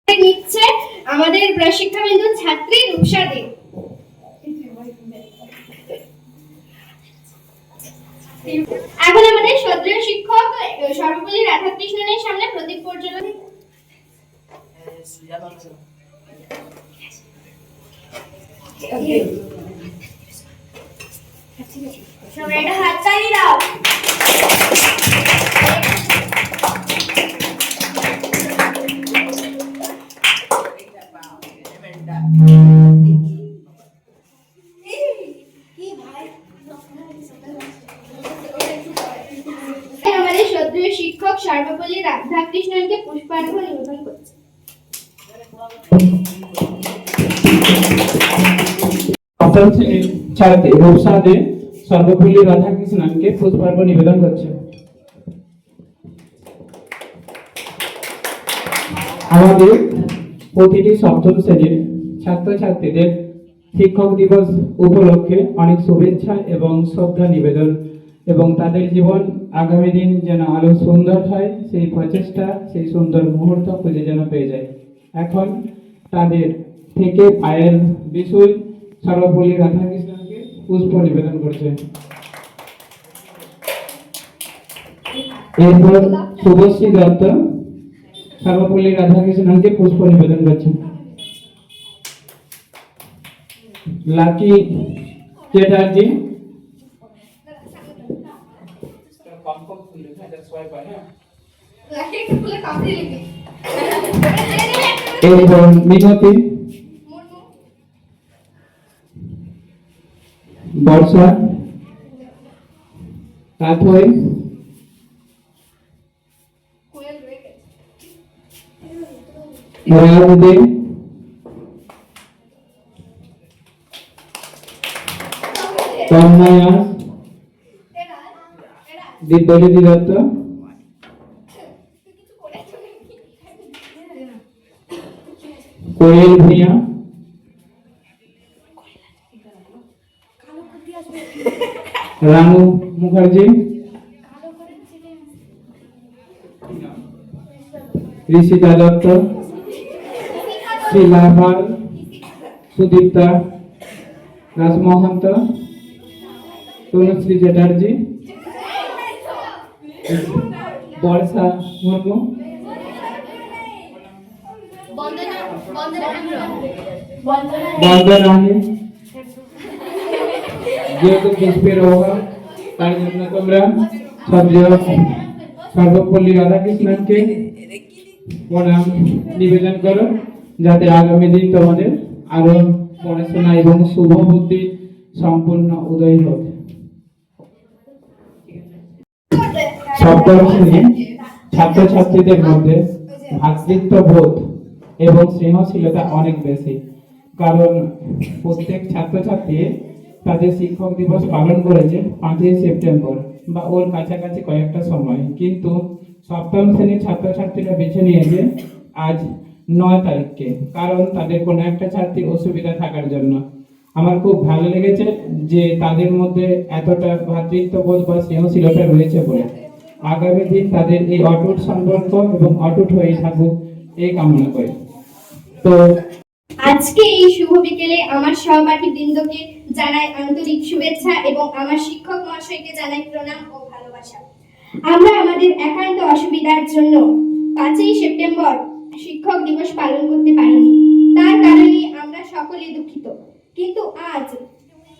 নিচ্ছে আমাদের প্রশিক্ষাবিন্দু ছাত্রী রূপসা দে। এখন আমাদের শ্রদ্ধেয় শিক্ষক সর্বপল্লী রাধাকৃষ্ণনের সামনে প্রদীপ প্রজ্বলন। সবাই একটা হাততালি দাও। আমাদের শ্রদ্ধেয় শিক্ষক সর্বপল্লী রাধাকৃষ্ণনকে পুষ্পার্ঘ্য নিবেদন করছে। ছাড়তে রূপসা দে সর্বপল্লী রাধাকৃষ্ণনকে পুষ্পার্ঘ্য নিবেদন করছে। আমাদের প্রতিটি সপ্তম শ্রেণীর ছাত্রছাত্রীদের শিক্ষক দিবস উপলক্ষে অনেক শুভেচ্ছা এবং শ্রদ্ধা নিবেদন এবং তাদের জীবন আগামী দিন যেন আরো সুন্দর হয় সেই প্রচেষ্টা, সেই সুন্দর মুহূর্ত খুঁজে যেন পেয়ে যায়। এখন তাদের থেকে পায়ের বিষয় সর্বপল্লী রাধাকৃষ্ণনকে পুষ্প নিবেদন করছে। এরপর শুভশ্রী দত্ত সর্বপল্লী রাধাকৃষ্ণনকে পুষ্প নিবেদন করছে। লাকি চ্যাটার্জি এরপর মিনতি বর্ষা কাঠই রাজদে তন্ময়া দিব্যজ্যোতি দত্ত কোয়েল ভূঁইয়া রানু মুখার্জি ঋষিতা দত্ত শিলা পাল সুদীপ্তা রাজমহন্ত তনুশ্রী চ্যাটার্জি বর্ষা মুর্মু বন্দনা যেহেতু পুষ্পের অভাব তার জন্য তোমরা সর্বপল্লী রাধাকৃষ্ণনকে প্রণাম নিবেদন করো যাতে আগামী দিন তোমাদের আরো পড়াশোনা এবং শুভ বুদ্ধি সম্পূর্ণ উদয় হোক। সপ্তম শ্রেণীর ছাত্রছাত্রীদের মধ্যে ভ্রাতৃত্ববোধ এবং স্নেহশীলতা অনেক বেশি, কারণ প্রত্যেক ছাত্রছাত্রী তাদের শিক্ষক দিবস পালন করেছে 5ই সেপ্টেম্বর বা ওর কাছাকাছি কয়েকটা সময়, কিন্তু সপ্তম শ্রেণীর ছাত্রছাত্রীরা বেছে নিয়েছে আজ 9 তারিখকে, কারণ তাদের কোনো একটা ছাত্রীর অসুবিধা থাকার জন্য। আমার খুব ভালো লেগেছে যে তাদের মধ্যে এতটা ভ্রাতৃত্ববোধ বা স্নেহশীলতা রয়েছে বলে। আগামী দিন তাদের এই অটুট সম্পর্ক এবং অটুট হয়ে থাকুক এই কামনা করি। তো আজকে এই শুভ বিকেলে আমার সহপাঠী বৃন্দকে জানাই আন্তরিক শুভেচ্ছা এবং আমার শিক্ষক মহাশয়কে জানাই প্রণাম ও ভালোবাসা। আমরা আমাদের একান্ত অসুবিধার জন্য 5ই সেপ্টেম্বর শিক্ষক দিবস পালন করতে পারিনি, তার কারণে আমরা সকলে দুঃখিত। কিন্তু আজ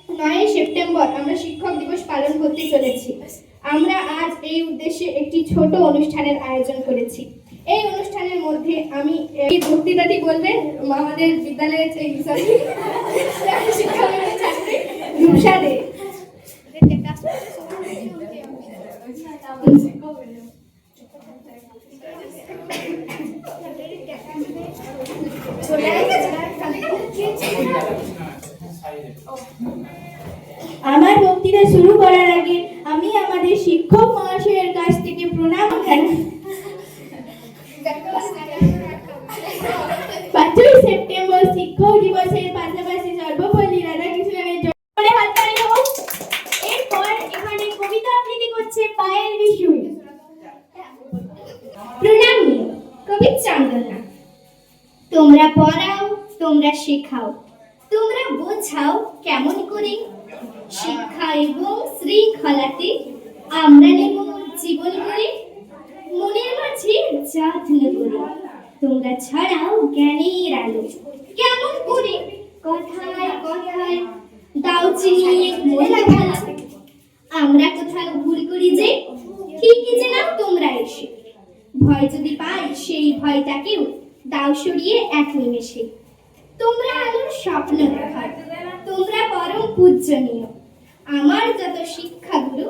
9ই সেপ্টেম্বর আমরা শিক্ষক দিবস পালন করতে চলেছি। আমরা আজ এই উদ্দেশ্যে একটি ছোট অনুষ্ঠানের আয়োজন করেছি। এই অনুষ্ঠানের মধ্যে আমি এই বক্তৃতাটি বলবেন আমাদের বিদ্যালয়ের শিক্ষাবিন্দু ছাত্রী রূপসা দে। আমার বক্তৃতা শুরু করার আগে আমি আমাদের শিক্ষক মহাশয়ের কাছ থেকে প্রণাম জানাই। 5ই সেপ্টেম্বর শিক্ষক দিবসের পাশাপাশি সর্বপল্লী রাধাকৃষ্ণনের জন্য হাততালি হোক। এরপর এখানে কবিতা আবৃত্তি করছে পায়েল বিষয়। প্রণাম কবি চান্দনা। তোমরা পড়াও, তোমরা শেখাও, তোমরা বোঝাও কেমন করে। শিক্ষা এবং শৃঙ্খলাতে আমরা নেব জীবন করে, মনের মাঝে যত্ন করে। তোমরা ছড়াও জ্ঞানের আলো কেমন করে। কথায় কথায় দাও চিনিয়ে মন ভালো। আমরা কোথাও ভুল করি যে ঠিকই যে না তোমরা এসে। ভয় যদি পাই সেই ভয়টাকেও দাও সরিয়ে এক নিমেষে। তোমরা আলোর স্বপ্ন দেখাও, তোমরা পরম পূজনীয়। আমার যত শিক্ষাগুরু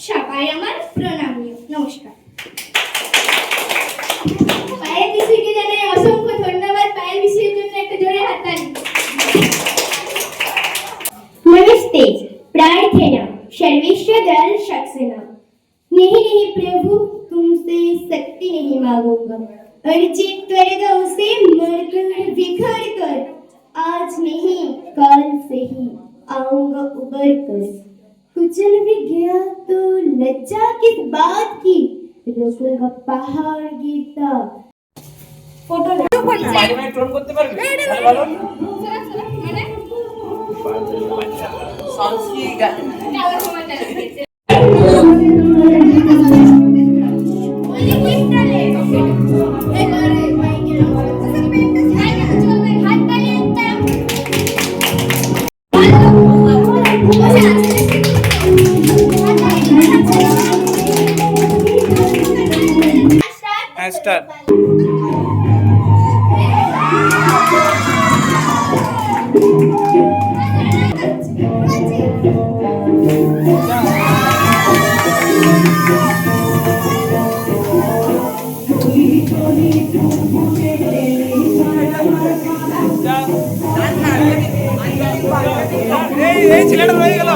সবাই আমার প্রণামীয়। নমস্কার। পায়েল বিশুকে জানাই অসংখ্য ধন্যবাদ। পায়েল বিশুর জন্য একটা জোরে হাততালি। नमस्ते। प्रार्थना सर्वेश्वर दयाल सक्सेना। नहीं नहीं प्रभु तुमसे शक्ति नहीं मांगूंगा, अर्जित कर दो उसे मरकर बिखर कर। आज नहीं कल से ही आऊंगा उबर कर। कुचल भी गया तो लज्जा किस बात की, रोकूंगा पहाड़ गिरता। फोटो মাঝে মাঝে টোন করতে পারবে ভালো সংস্কৃত গান স্টার্ট এই ছেলেটা রয়ে গেল।